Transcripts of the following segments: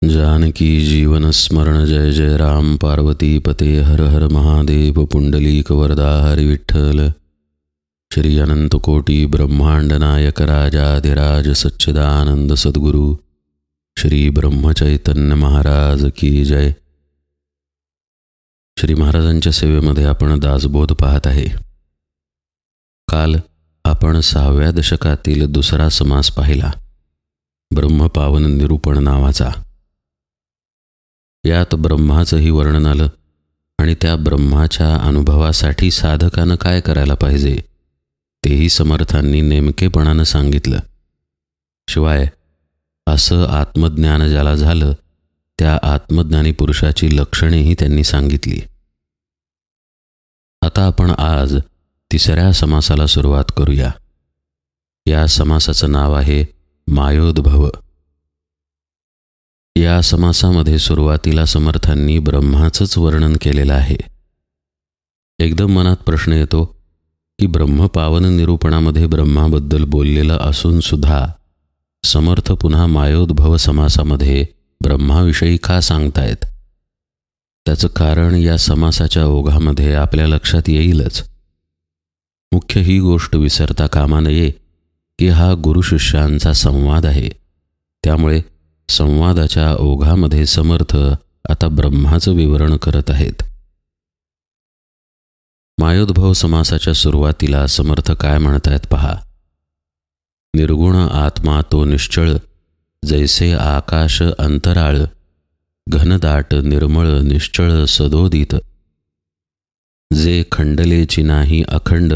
जानकी जीवन स्मरण जय जय राम पार्वती पते हर हर महादेव पुंडलीक वरदा हरि विठ्ठल। श्री अनंत कोटी ब्रह्मांड नायक राजाधिराज सच्चिदानंद सद्गुरु श्री ब्रह्मचैतन्य महाराज की जय। श्री महाराजांच्या सेवेमध्ये आपण दासबोध पाहत आहे। काल आपण 6व्या दशकातील दुसरा समास पाहिला, ब्रह्मपावन निरूपण नावाचा। यात ब्रह्माचंही वर्णन आलं आणि त्या ब्रह्माच्या अनुभवासाठी साधकानं काय करायला पाहिजे तेही समर्थांनी नेमकेपणानं सांगितलं। शिवाय असं आत्मज्ञान ज्याला झालं त्या आत्मज्ञानी पुरुषाची लक्षणेही त्यांनी सांगितली। आता आपण आज 3ऱ्या समासाला सुरुवात करूया। या समासाचं नाव आहे मायोद्भव। या समासामध्ये सुरुवातीला समर्थांनी ब्रह्माचंच वर्णन केलेलं आहे। एकदम मनात प्रश्न येतो की ब्रह्मपावन निरूपणामध्ये ब्रह्माबद्दल बोललेलं असून सुद्धा समर्थ पुन्हा मायोद्भव समासामध्ये ब्रह्माविषयी का सांगतायत? त्याचं कारण या समासाच्या ओघामध्ये आपल्या लक्षात येईलच। मुख्य ही गोष्ट विसरता कामा नये की हा गुरुशिष्यांचा संवाद आहे, त्यामुळे संवादाच्या ओघामध्ये समर्थ आता ब्रह्माचं विवरण करत आहेत। मायोद्भव समासाच्या सुरुवातीला समर्थ काय म्हणतायत पहा। निर्गुण आत्मा तो निश्चळ, जैसे आकाश अंतराळ, घनदाट निर्मळ निश्चळ सदोदित, जे खंडलेची नाही अखंड,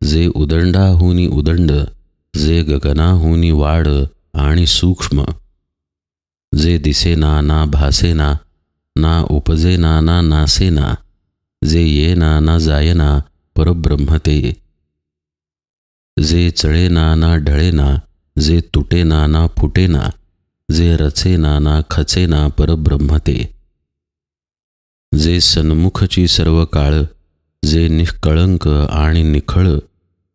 जे उदंडाहुनी उदंड, जे गगनाहुनी वाढ आणि सूक्ष्म, जे दिसेना ना भासेना, ना उपजेना ना नासेना, जे येना ना जायना परब्रह्म ते, जे चळेना ना ढळेना, जे तुटेना ना फुटेना, जे रचेना ना खचेना परब्रह्म ते, जे सन्मुखची सर्व काळ, जे निष्कळंक आणि निखळ,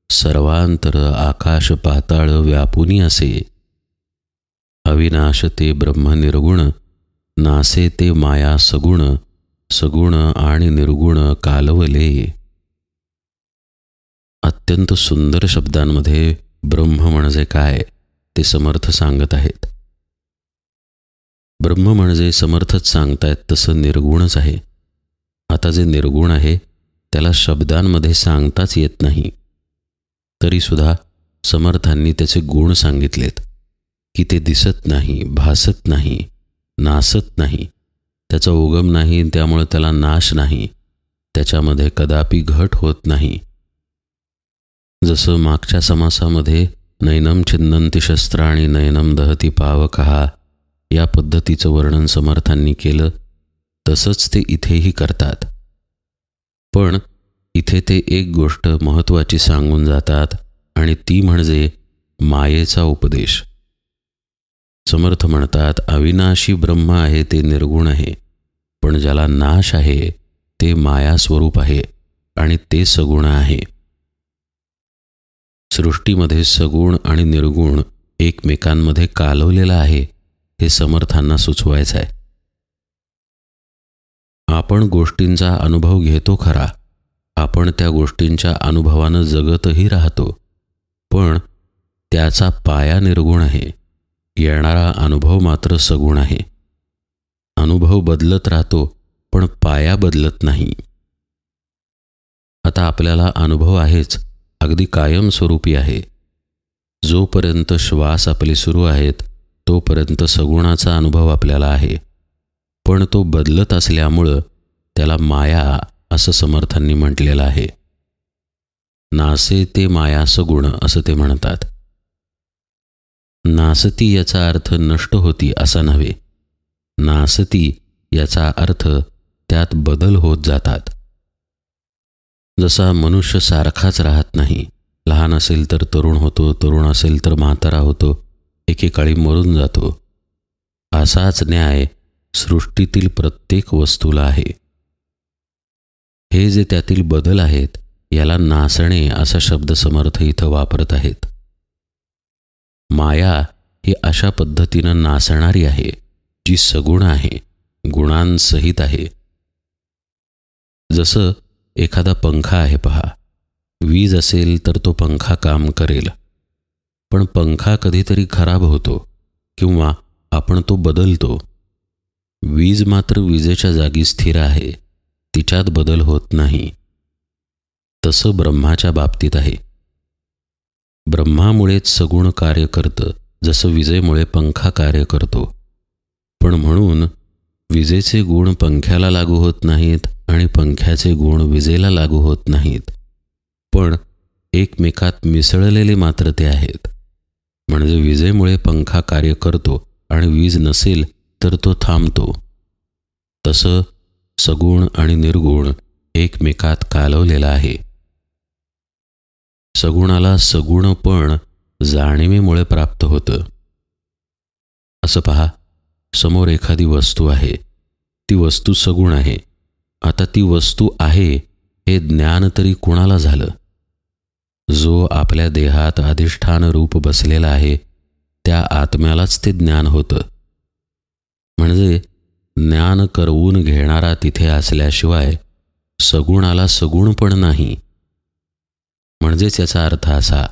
सर्वांतर आकाश पाताळ व्यापुनी असे, अविनाश ते ब्रह्म निर्गुण, नासे ते माया सगुण, सगुण आणि निर्गुण कालवले। अत्यंत सुंदर शब्दांमध्ये ब्रह्म म्हणजे काय ते समर्थ सांगत आहेत। ब्रह्म म्हणजे समर्थच सांगतायत तसं निर्गुणच आहे। आता जे निर्गुण आहे त्याला शब्दांमध्ये सांगताच येत नाही, तरीसुद्धा समर्थांनी त्याचे गुण सांगितलेत की ते दिसत नाही, भासत नाही, नासत नाही, त्याचा उगम नाही, त्यामुळे त्याला नाश नाही, त्याच्यामध्ये कदापि घट होत नाही। जसं मागच्या समासामध्ये नैनम छिन्नन्ति शस्त्राणि नैनम दहती पावकः या पद्धतीचं वर्णन समर्थांनी केलं, तसंच ते इथेही करतात। पण इथे ते एक गोष्ट महत्त्वाची सांगून जातात आणि ती म्हणजे मायेचा उपदेश। समर्थ म्हणतात अविनाशी ब्रह्म आहे ते निर्गुण आहे, पण ज्याला नाश आहे ते माया स्वरूप आहे आणि ते सगुण आहे। सृष्टीमध्ये सगुण आणि निर्गुण एकमेकांमध्ये कालवलेला आहे हे समर्थांना सुचवायचं आहे। आपण गोष्टींचा अनुभव घेतो खरा, आपण त्या गोष्टींच्या अनुभवानं जगतही राहतो, पण त्याचा पाया निर्गुण आहे, येणारा अनुभव मात्र सगुण आहे। अनुभव बदलत राहतो पण पाया बदलत नाही। आता आपल्याला अनुभव आहेच, अगदी कायमस्वरूपी आहे। जोपर्यंत श्वास आपले सुरू आहेत तोपर्यंत सगुणाचा अनुभव आपल्याला आहे, पण तो बदलत असल्यामुळं त्याला माया असं समर्थांनी म्हटलेलं आहे। नासे ते माया सगुण असं ते म्हणतात। नासती याचा अर्थ नष्ट होती असा नव्हे, नासती याचा अर्थ त्यात बदल होत जातात। जसा मनुष्य सारखाच राहत नाही, लहान असेल तर तरुण होतो, तरुण असेल तर म्हातारा होतो, एकेकाळी मरून जातो, असाच न्याय सृष्टीतील प्रत्येक वस्तूला आहे। हे जे त्यातील बदल आहेत याला नासणे असा शब्द समर्थ इथं वापरत आहेत। माया ही अशा पद्धतीनं नासणारी आहे जी सगुण आहे, गुणांसहित आहे. जसं एखादा पंखा आहे पहा. वीज असेल तर तो पंखा काम करेल, पण पंखा कधीतरी खराब होतो किंवा आपण तो बदलतो. वीज मात्र विजेच्या जागी स्थिर आहे, तिच्यात बदल होत नाही. तसं ब्रह्माच्या बाबतीत आहे. ब्रह्मामुळेच सगुण कार्य करतं, जसं विजेमुळे पंखा कार्य करतो. पण म्हणून विजेचे गुण पंख्याला लागू होत नाहीत आणि पंख्याचे गुण विजेला लागू होत नाहीत, पण एकमेकात मिसळलेले मात्र ते आहेत. म्हणजे विजेमुळे पंखा कार्य करतो आणि वीज नसेल तर तो थांबतो. तसं सगुण आणि निर्गुण एकमेकात कालवलेला आहे. सगुणाला सगुणपण जाणीवेमुळे प्राप्त होतं. असं पहा, समोर एखादी वस्तू आहे. ती वस्तू सगुण आहे. आता ती वस्तू आहे हे ज्ञान तरी कुणाला झालं? जो आपल्या देहात अधिष्ठान रूप बसलेला आहे त्या आत्म्यालाच ते ज्ञान होतं. म्हणजे ज्ञान करवून घेणारा तिथे असल्याशिवाय सगुणाला सगुणपण नाही. म्हणजेच याचा अर्थ असा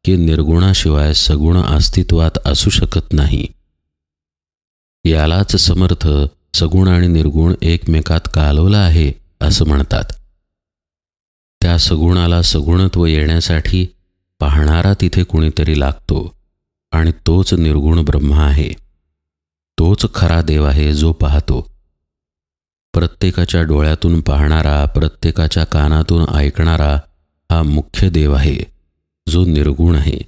की निर्गुणाशिवाय सगुण अस्तित्वात असू शकत नाही. यालाच समर्थ सगुण आणि निर्गुण एकमेकात कालवला आहे असं म्हणतात. त्या सगुणाला सगुणत्व येण्यासाठी पाहणारा तिथे कुणीतरी लागतो आणि तोच निर्गुण ब्रह्म आहे. तोच खरा देव आहे जो पाहतो. प्रत्येकाच्या डोळ्यातून पाहणारा, प्रत्येकाच्या कानातून ऐकणारा हा मुख्य देव आहे जो निर्गुण आहे.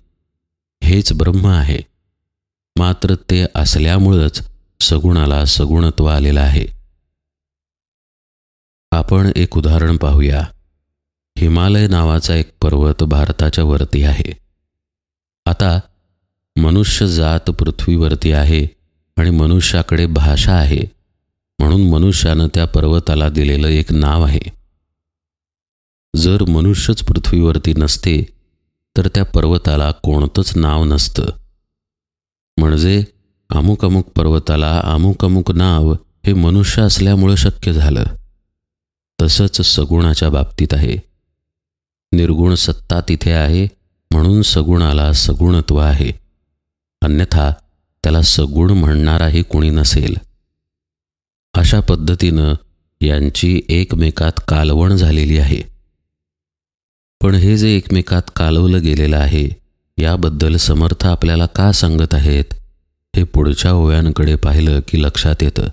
हेच ब्रह्म आहे. मात्र ते असल्यामुळंच सगुणाला सगुणत्व आलेलं आहे. आपण एक उदाहरण पाहूया. हिमालय नावाचा एक पर्वत भारताच्या वरती आहे. आता मनुष्य जात पृथ्वीवरती आहे आणि मनुष्याकडे भाषा आहे, म्हणून मनुष्यानं त्या पर्वताला दिलेलं एक नाव आहे. जर मनुष्यच पृथ्वीवरती नसते तर त्या पर्वताला कोणतंच नाव नसतं. म्हणजे अमुक अमुक पर्वताला अमुक अमुक नाव हे मनुष्य असल्यामुळं शक्य झालं. तसंच सगुणाच्या बाबतीत आहे. निर्गुण सत्ता तिथे आहे म्हणून सगुणाला सगुणत्व आहे. अन्यथा त्याला सगुण म्हणणाराही कुणी नसेल. अशा पद्धतीनं यांची एकमेकात कालवण झालेली आहे. पण हे जे एकमेकात कालवलं गेलेलं आहे याबद्दल समर्थ आपल्याला का सांगत आहेत हे पुढच्या ओव्यांकडे पाहिलं की लक्षात येतं.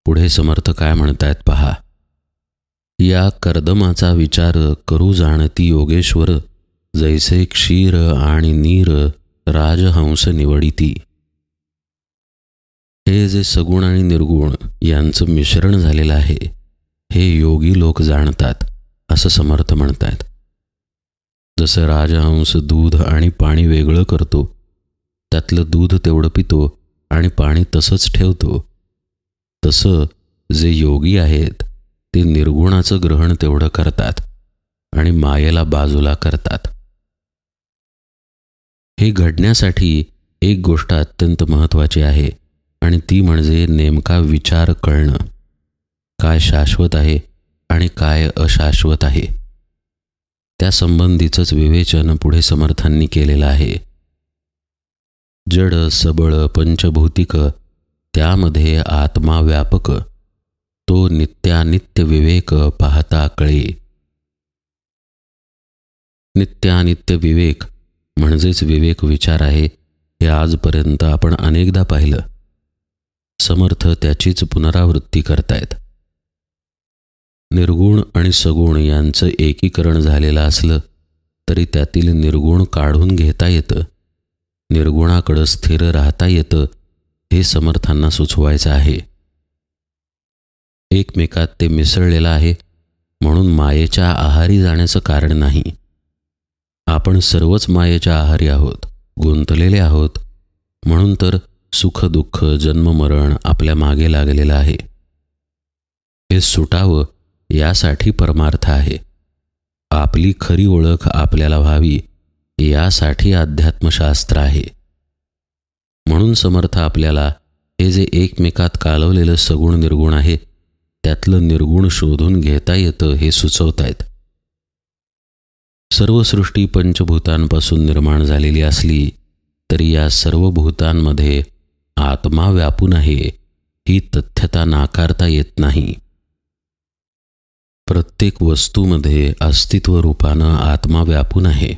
पुढे समर्थ काय म्हणतायत पहा. या कर्दमाचा विचार करू जाणती योगेश्वर, जैसे क्षीर आणि नीर राजहंस निवडिती. हे जे सगुण आणि निर्गुण यांचं मिश्रण झालेलं आहे हे योगी लोक जाणतात असं समर्थ म्हणतात. जसं राजहंस दूध आणि पाणी वेगळं करतो, त्यातलं दूध तेवढं पितो आणि पाणी तसंच ठेवतो, तसं जे योगी आहेत ते निर्गुणाचं ग्रहण तेवढं करतात आणि मायेला बाजूला करतात. हे घडण्यासाठी एक गोष्ट अत्यंत महत्त्वाची आहे आणि ती म्हणजे नेमका विचार कळणं. काय शाश्वत आहे आणि काय अशाश्वत आहे त्या संबंधीचंच विवेचन पुढे समर्थांनी केलेलं आहे. जड सबळ पंचभौतिक त्यामध्ये आत्मा व्यापक, तो नित्यानित्य विवेक पाहता कळे. नित्यानित्य विवेक म्हणजेच विवेक विचार आहे हे आजपर्यंत आपण अनेकदा पाहिलं. समर्थ त्याचीच पुनरावृत्ती करतायत. निर्गुण आणि सगुण यांचं एकीकरण झालेलं असलं तरी त्यातील निर्गुण काढून घेता येतं, निर्गुणाकडं स्थिर राहता येतं हे समर्थांना सुचवायचं आहे. एकमेकात ते मिसळलेलं आहे म्हणून मायेच्या आहारी जाण्याचं कारण नाही. आपण सर्वच मायेच्या आहारी आहोत, गुंतलेले आहोत, म्हणून तर सुख दुःख जन्ममरण आपल्या मागे लागलेलं आहे. हे सुटावं यासाठी परमार्थ आहे. आपली खरी ओळख आपल्याला व्हावी यासाठी अध्यात्मशास्त्र आहे. म्हणून समर्थ आपल्याला हे जे एकमेकात कालवलेलं सगुण निर्गुण आहे त्यातलं निर्गुण शोधून घेता येतं हे सुचवतायत. सर्व सृष्टी पंचभूतांपासून निर्माण झालेली असली तरी या सर्व भूतांमध्ये आत्मा व्यापून आहे ही तथ्यता नाकारता येत नाही. प्रत्येक वस्तूमध्ये अस्तित्व रूपानं आत्मा व्यापून आहे.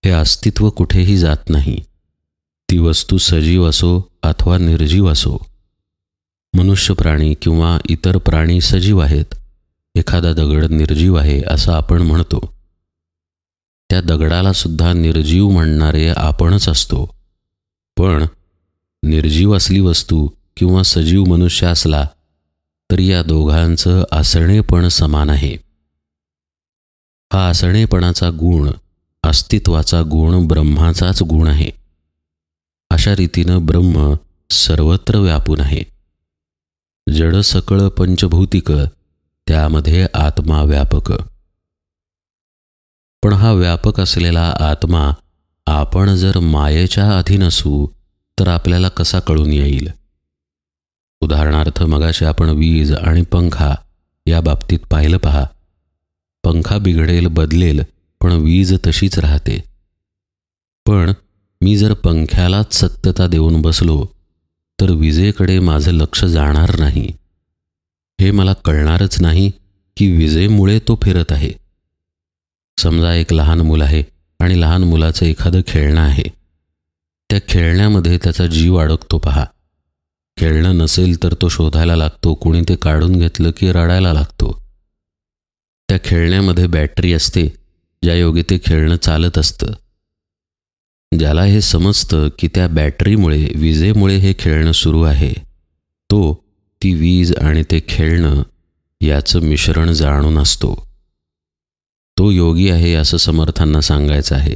हे अस्तित्व कुठेही जात नाही. ती वस्तू सजीव असो अथवा निर्जीव असो. मनुष्य प्राणी किंवा इतर प्राणी सजीव आहेत. एखादा दगड निर्जीव आहे असं आपण म्हणतो. त्या दगडाला सुद्धा निर्जीव म्हणणारे आपणच असतो. पण निर्जीव असली वस्तू किंवा सजीव मनुष्य असला तरी या दोघांचं असणेपण समान आहे. हा असणेपणाचा गुण, अस्तित्वाचा गुण ब्रह्माचाच गुण आहे. अशा रीतीनं ब्रह्म सर्वत्र व्यापून आहे. जड सकळ पंचभौतिक त्यामध्ये आत्मा व्यापक. पण हा व्यापक असलेला आत्मा आपण जर मायेच्या अधीन असू तर आपल्याला कसा कळून येईल? उदाहरणार्थ मगाशी आपण वीज आणि पंखा या बाबतीत पाहिलं पहा. पंखा बिघडेल बदलेल पण वीज तशीच राहते. पण मी जर पंख्यालाच सत्यता देऊन बसलो तर विजेकडे माझं लक्ष जाणार नाही. हे मला कळणारच नाही की विजेमुळे तो फिरत आहे. समजा एक लहान मूल आहे आणि लहान मुलाचं एखादं खेळणं आहे. त्या खेळण्यामध्ये त्याचा जीव अडकतो पहा. खेळणं नसेल तर तो शोधायला लागतो. कोणी ते काढून घेतलं की रडायला लागतो. त्या खेळण्यामध्ये बॅटरी असते ज्यायोगे ते खेळणं चालत असतं. ज्याला हे समजतं की त्या बॅटरीमुळे, विजेमुळे हे खेळणं सुरू आहे, तो ती वीज आणि ते खेळणं याचं मिश्रण जाणून असतो. तो योगी आहे असं समर्थांना सांगायचं आहे.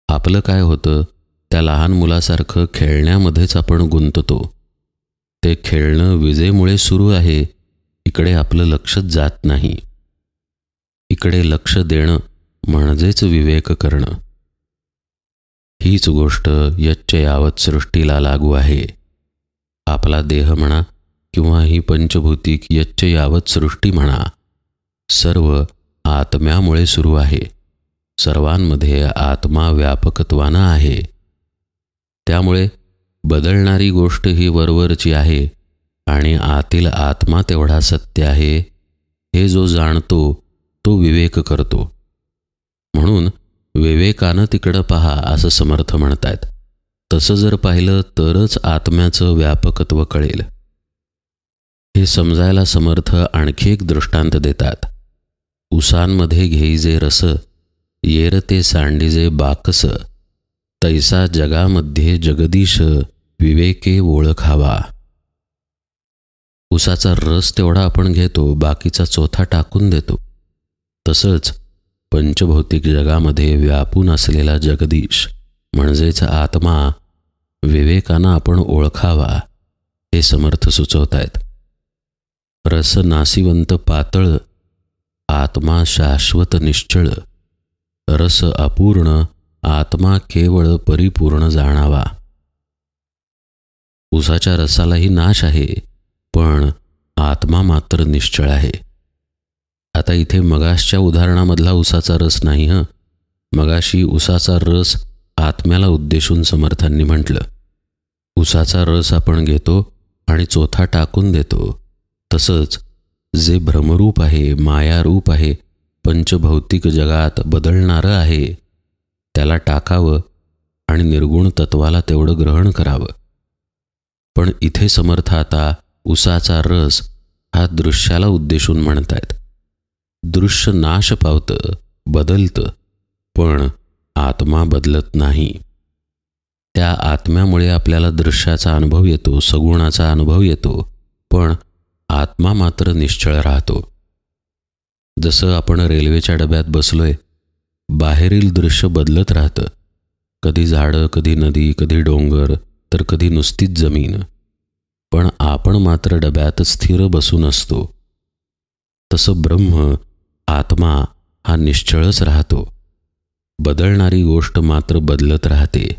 आपलं काय होतं, त्या लहान मुलासारखं खेळण्यामध्येच आपण गुंततो. ते खेळणं विजेमुळे सुरू आहे इकडे आपलं लक्षच जात नाही. इकडे लक्ष देणं म्हणजेच विवेक करणं. हीच गोष्ट यच्च यावत सृष्टीला लागू आहे. आपला देह म्हणा किंवा ही पंचभूतिक यच्च यावत सृष्टी म्हणा, सर्व आत्म्यामुळे सुरू आहे. सर्वांमध्ये आत्मा व्यापकत्वानं आहे. त्यामुळे बदलणारी गोष्ट ही वरवरची आहे आणि आतील आत्मा तेवढा सत्य आहे हे जो जाणतो तो विवेक करतो. म्हणून विवेकानं तिकडं पहा असं समर्थ म्हणतायत. तसं जर पाहिलं तरच आत्म्याचं व्यापकत्व कळेल. हे समजायला समर्थ आणखी एक दृष्टांत देतात. उसांमध्ये घेईजे रस, येरते सांडीजे बाकस, तैसा जगामध्ये जगदीश विवेके ओळखावा. उसाचा रस तेवढा आपण घेतो, बाकीचा चोथा टाकून देतो. तसंच पंचभौतिक जगामध्ये व्यापून असलेला जगदीश म्हणजेच आत्मा विवेकानं आपण ओळखावा हे समर्थ सुचवतायत. रस नासिवंत पातळ, आत्मा शाश्वत निश्चळ, रस अपूर्ण, आत्मा केवळ परिपूर्ण जाणावा. उसाच्या रसालाही नाश आहे पण आत्मा मात्र निश्चळ आहे. आता इथे मगाशच्या उदाहरणामधला उसाचा रस नाही मगाशी उसाचा रस आत्म्याला उद्देशून समर्थांनी म्हटलं. उसाचा रस आपण घेतो आणि चोथा टाकून देतो. तसंच जे भ्रमरूप आहे, मायारूप आहे, पंचभौतिक जगात बदलणारं आहे त्याला टाकावं आणि निर्गुण तत्वाला तेवढं ग्रहण करावं. पण इथे समर्थ आता उसाचा रस हा दृश्याला उद्देशून म्हणतायत. दृश्य नाश पावतं, बदलतं, पण आत्मा बदलत नाही. त्या आत्म्यामुळे आपल्याला दृश्याचा अनुभव येतो, सगुणाचा अनुभव येतो, पण आत्मा मात्र निश्चळ राहतो. जसं आपण रेल्वेच्या डब्यात बसलोय, बाहेरील दृश्य बदलत राहतं. कधी झाडं, कधी नदी, कधी डोंगर, तर कधी नुसतीच जमीन. पण आपण मात्र डब्यात स्थिर बसून असतो. तसं ब्रह्म, आत्मा हा निश्चळच राहतो. बदलणारी गोष्ट मात्र बदलत राहते.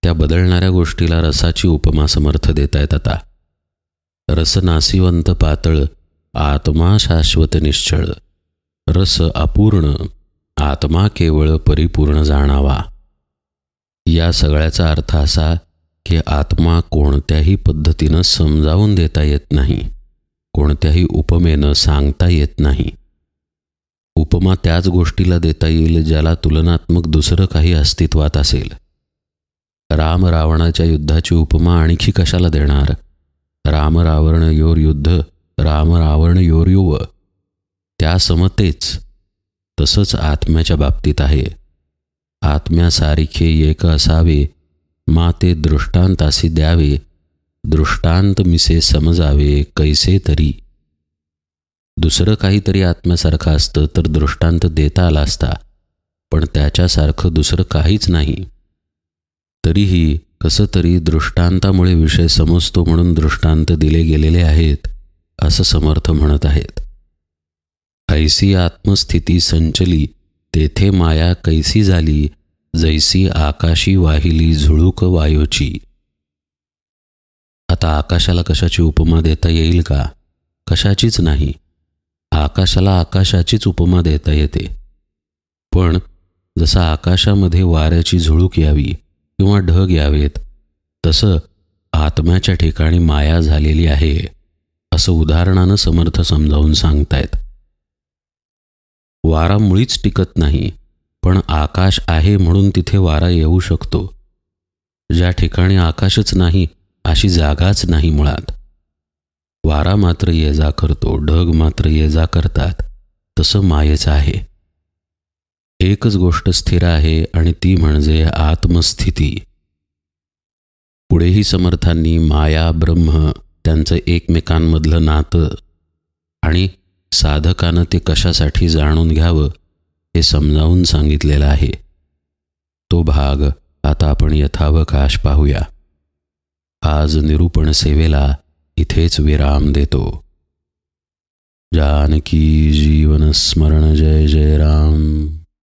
त्या बदलणाऱ्या गोष्टीला रसाची उपमा समर्थ देतायत आता. रस नासिवंत पातळ, आत्मा शाश्वत निश्चळ. रस अपूर्ण, आत्मा केवळ परिपूर्ण जाणावा. या सगळ्याचा अर्थ असा की आत्मा कोणत्याही पद्धतीनं समजावून देता येत नाही, कोणत्याही उपमेनं सांगता येत नाही. उपमा त्याच गोष्टीला देता येईल ज्याला तुलनात्मक दुसरं काही अस्तित्वात असेल. राम रावणाच्या युद्धाची उपमा आणखी कशाला देणार? राम रावण योर युद्ध, राम रावण योर युव. त्या समतेच तसंच आत्म्याच्या बाबतीत आहे. आत्म्यासारखे एक असावे, माते दृष्टांतासी द्यावे. दृष्टांत मिसे समजावे कैसे तरी. दुसरं काहीतरी आत्म्यासारखं असतं तर दृष्टांत देता आला असता, पण त्याच्यासारखं दुसरं काहीच नाही. तरीही कसं तरी दृष्टांतामुळे विषय समजतो म्हणून दृष्टांत दिले गेलेले आहेत असं समर्थ म्हणत आहेत. ऐसी आत्मस्थिती संचली, तेथे माया कैसी झाली, जैसी आकाशी वाहिली झुळूक वायूची. आता आकाशाला कशाची उपमा देता येईल का? कशाचीच नाही. आकाशाला आकाशाचीच उपमा देता येते. पण जसं आकाशामध्ये वाऱ्याची झुळूक यावी किंवा ढग यावेत, तसं आत्म्याच्या ठिकाणी माया झालेली आहे असं उदाहरणानं समर्थ समजावून सांगतायत. वारा मुळीच टिकत नाही, पण आकाश आहे म्हणून तिथे वारा येऊ शकतो. ज्या ठिकाणी आकाशच नाही अशी जागाच नाही मुळात. वारा मात्र ये जा करतो, ढग मात्र ये जा करतात. तसं मायेचं आहे. एकच गोष्ट स्थिर आहे आणि ती म्हणजे आत्मस्थिती. पुढेही समर्थांनी माया ब्रह्म त्यांचं एकमेकांमधलं नातं आणि साधकानं ते कशासाठी जाणून घ्यावं हे समजावून सांगितलेलं आहे. तो भाग आता आपण यथावकाश पाहूया. आज निरूपण सेवेला इथेच विराम देतो. जानकी जीवन स्मरण. जय जय राम.